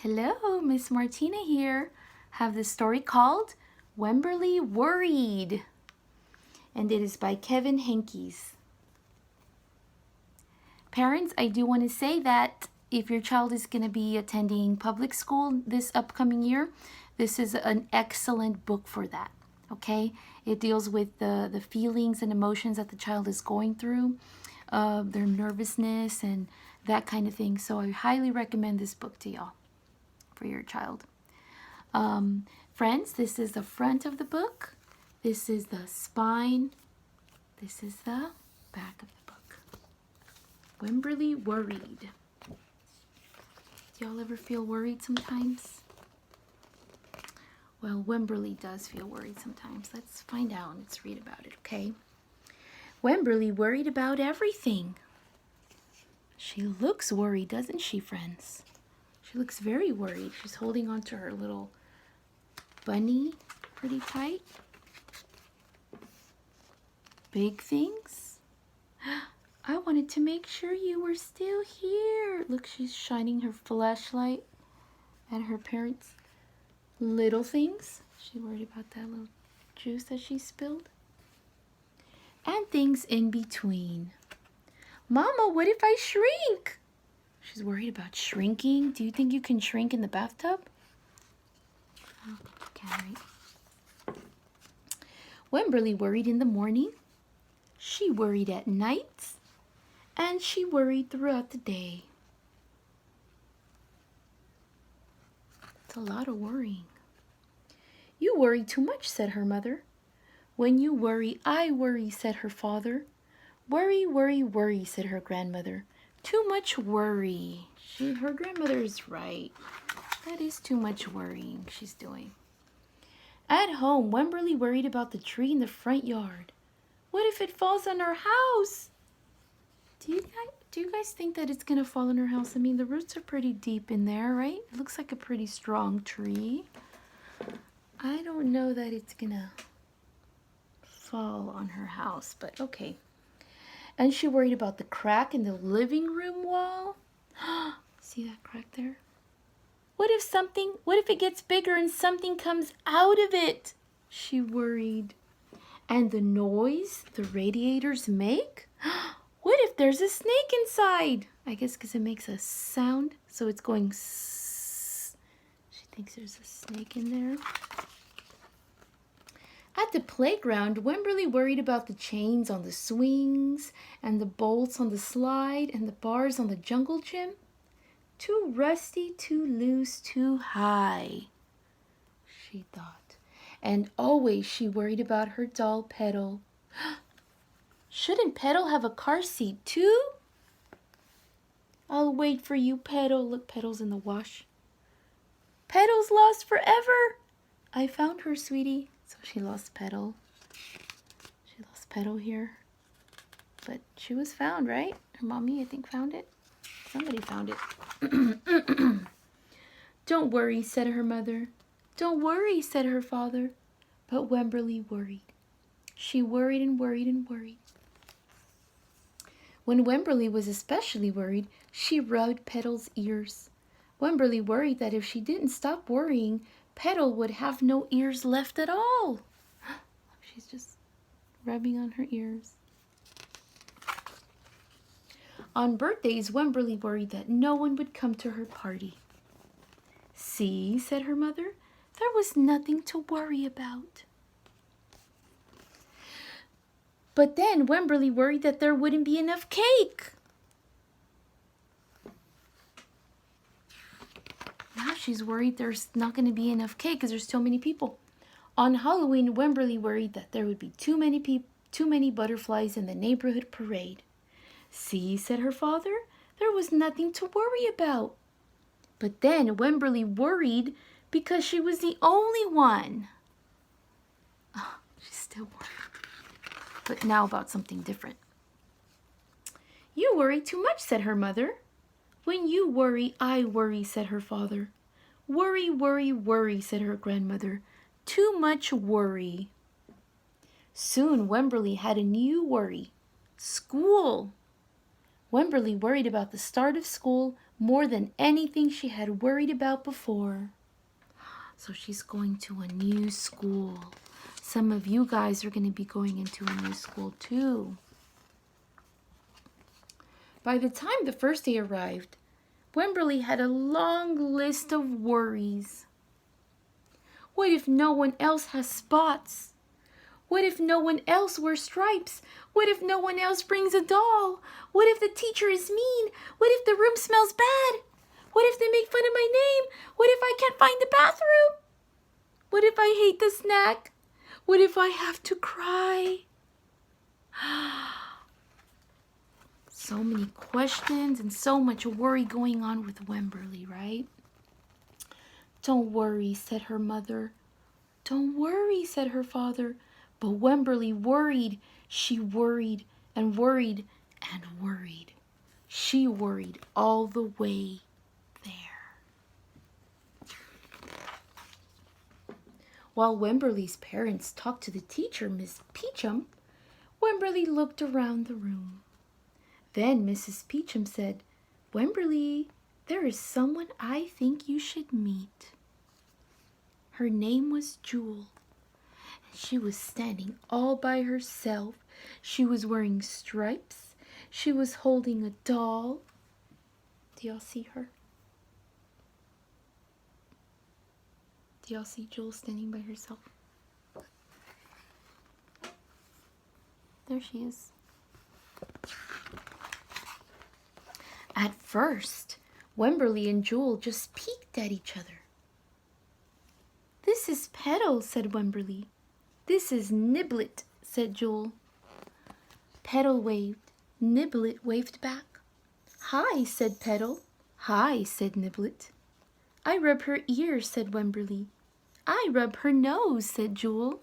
Hello, Miss Martina here. Have this story called Wemberly Worried, and it is by Kevin Henkes. Parents, I do want to say that if your child is going to be attending public school this upcoming year, this is an excellent book for that, okay? It deals with the feelings and emotions that the child is going through, their nervousness and that kind of thing. So I highly recommend this book to y'all for your child. Friends, this is the front of the book. This is the spine. This is the back of the book. Wemberly Worried. Do y'all ever feel worried sometimes? Well, Wemberly does feel worried sometimes. Let's find out. Let's read about it, okay? Wemberly worried about everything. She looks worried, doesn't she, friends? She looks very worried. She's holding on to her little bunny pretty tight. Big things. I wanted to make sure you were still here. Look, she's shining her flashlight at her parents. Little things. She worried about that little juice that she spilled. And things in between. Mama, what if I shrink? She's worried about shrinking. Do you think you can shrink in the bathtub? Oh, okay, right. Wemberly worried in the morning. She worried at night. And she worried throughout the day. It's a lot of worrying. You worry too much, said her mother. When you worry, I worry, said her father. Worry, worry, worry, said her grandmother. Too much worry. Her grandmother is right. That is too much worrying she's doing. At home, Wemberly worried about the tree in the front yard. What if it falls on our house? Do you guys think that it's going to fall on our house? I mean, the roots are pretty deep in there, right? It looks like a pretty strong tree. I don't know that it's going to fall on her house, but okay. And she worried about the crack in the living room wall. See that crack there? What if it gets bigger and something comes out of it? She worried. And the noise the radiators make? What if there's a snake inside? I guess because it makes a sound, so it's going sss. She thinks there's a snake in there. At the playground, Wemberly worried about the chains on the swings and the bolts on the slide and the bars on the jungle gym. Too rusty, too loose, too high, she thought. And always she worried about her doll Petal. Shouldn't Petal have a car seat too? I'll wait for you, Petal. Look, Petal's in the wash. Petal's lost forever. I found her, sweetie. So she lost Petal. She lost Petal here. But she was found, right? Her mommy, I think, found it. Somebody found it. Don't worry, said her mother. Don't worry, said her father. But Wemberly worried. She worried and worried and worried. When Wemberly was especially worried, she rubbed Petal's ears. Wemberly worried that if she didn't stop worrying, Petal would have no ears left at all. She's just rubbing on her ears. On birthdays, Wemberly worried that no one would come to her party. See, said her mother, there was nothing to worry about. But then Wemberly worried that there wouldn't be enough cake. Now she's worried there's not going to be enough cake because there's too many people. On Halloween, Wemberly worried that there would be too many butterflies in the neighborhood parade. See, said her father, there was nothing to worry about. But then Wemberly worried because she was the only one. Oh, she's still worried. But now about something different. You worry too much, said her mother. When you worry, I worry, said her father. Worry, worry, worry, said her grandmother. Too much worry. Soon Wemberly had a new worry. School. Wemberly worried about the start of school more than anything she had worried about before. So she's going to a new school. Some of you guys are going to be going into a new school too. By the time the first day arrived, Wemberly had a long list of worries. What if no one else has spots? What if no one else wears stripes? What if no one else brings a doll? What if the teacher is mean? What if the room smells bad? What if they make fun of my name? What if I can't find the bathroom? What if I hate the snack? What if I have to cry? So many questions and so much worry going on with Wemberly, right? Don't worry, said her mother. Don't worry, said her father. But Wemberly worried. She worried and worried and worried. She worried all the way there. While Wemberly's parents talked to the teacher, Miss Peachum, Wemberly looked around the room. Then Mrs. Peachum said, Wemberly, there is someone I think you should meet. Her name was Jewel. She was standing all by herself. She was wearing stripes. She was holding a doll. Do y'all see her? Do y'all see Jewel standing by herself? There she is. At first, Wemberly and Jewel just peeked at each other. This is Petal, said Wemberly. This is Niblet, said Jewel. Petal waved. Niblet waved back. Hi, said Petal. Hi, said Niblet. I rub her ears, said Wemberly. I rub her nose, said Jewel.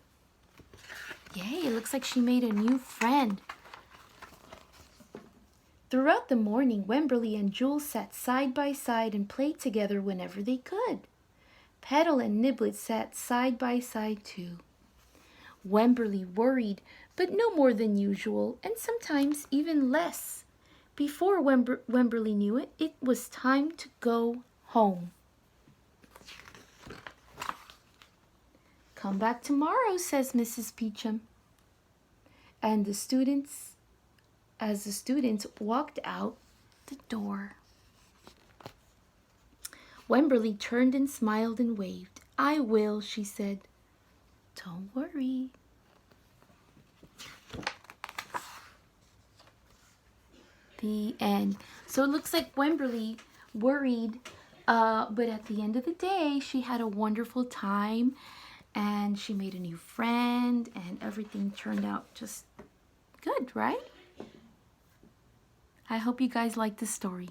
Yay, it looks like she made a new friend. Throughout the morning, Wemberly and Jewel sat side by side and played together whenever they could. Petal and Niblet sat side by side too. Wemberly worried, but no more than usual, and sometimes even less. Before Wemberly knew it, it was time to go home. Come back tomorrow, says Mrs. Peachum. And as the students walked out the door, Wemberly turned and smiled and waved. I will, she said. Don't worry. The end. So it looks like Wemberly worried, but at the end of the day, she had a wonderful time and she made a new friend and everything turned out just good, right? I hope you guys liked the story.